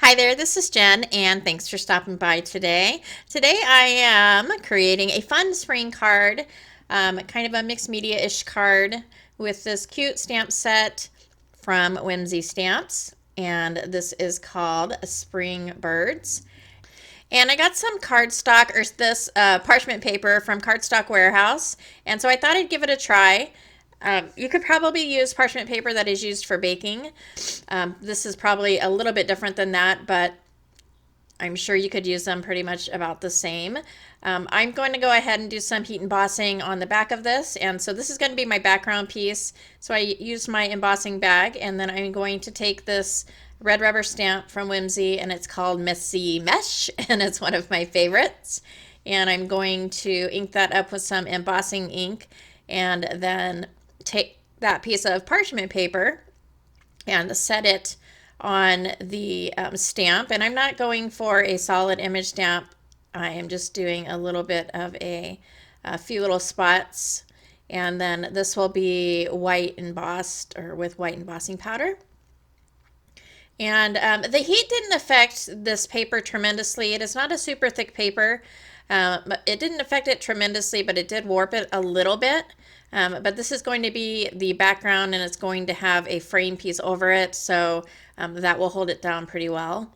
Hi there, this is Jen, and thanks for stopping by today. Today I am creating a fun spring card, kind of a mixed media-ish card with this cute stamp set from Whimsy Stamps, and this is called Spring Birds. And I got some cardstock, or this parchment paper from Cardstock Warehouse, and so I thought I'd give it a try. You could probably use parchment paper that is used for baking. This is probably a little bit different than that, but I'm sure you could use them pretty much about the same. I'm going to go ahead and do some heat embossing on the back of this, and so this is going to be my background piece. So I used my embossing bag, and then I'm going to take this red rubber stamp from Whimsy, and it's called Messy Mesh, and it's one of my favorites. And I'm going to ink that up with some embossing ink, and then take that piece of parchment paper and set it on the stamp. And I'm not going for a solid image stamp. I am just doing a little bit of a few little spots. And then this will be white embossed, or with white embossing powder. And the heat didn't affect this paper tremendously. It is not a super thick paper. It didn't affect it tremendously, but it did warp it a little bit. But this is going to be the background, and it's going to have a frame piece over it, so that will hold it down pretty well.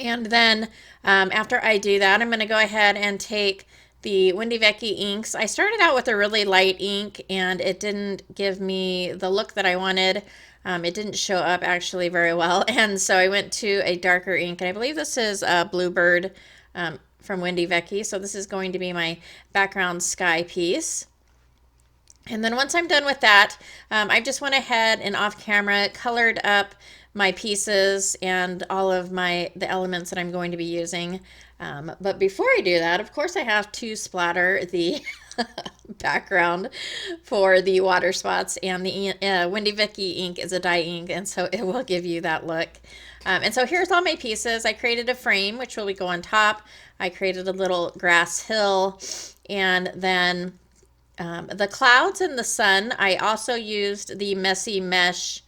And then after I do that, I'm going to go ahead and take the Wendy Vecchi inks. I started out with a really light ink, and it didn't give me the look that I wanted. It didn't show up actually very well, and so I went to a darker ink, and I believe this is Bluebird from Wendy Vecchi. So this is going to be my background sky piece. And then once I'm done with that, I just went ahead and off camera colored up my pieces and all of the elements that I'm going to be using. But before I do that, of course, I have to splatter the background for the water spots, and the Wendy Vecchi ink is a dye ink, and so it will give you that look. And so here's all my pieces. I created a frame, which will go on top. I created a little grass hill, and then the clouds and the sun, I also used the Messy Mesh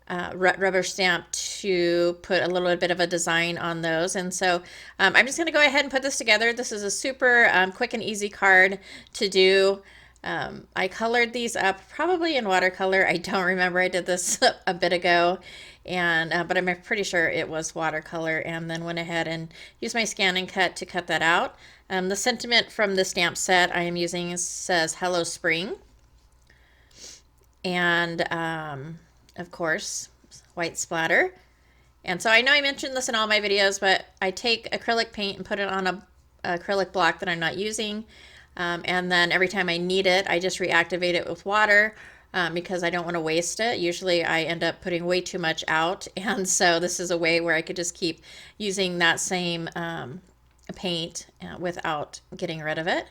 rubber stamp to put a little bit of a design on those. And so I'm just going to go ahead and put this together. This is a super quick and easy card to do. I colored these up probably in watercolor. I don't remember. I did this a bit ago, and but I'm pretty sure it was watercolor, and then went ahead and used my scan and cut to cut that out. The sentiment from the stamp set I am using says "Hello Spring," and of course white splatter. And so I know I mentioned this in all my videos, but I take acrylic paint and put it on a acrylic block that I'm not using. And then every time I need it, I just reactivate it with water because I don't want to waste it. Usually I end up putting way too much out. And so this is a way where I could just keep using that same paint without getting rid of it.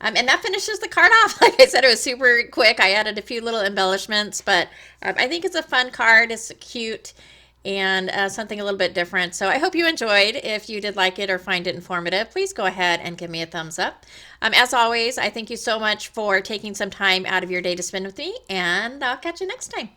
And that finishes the card off. Like I said, it was super quick. I added a few little embellishments, but I think it's a fun card. It's cute and something a little bit different. So I hope you enjoyed. If you did like it or find it informative, please go ahead and give me a thumbs up. As always, I thank you so much for taking some time out of your day to spend with me, and I'll catch you next time.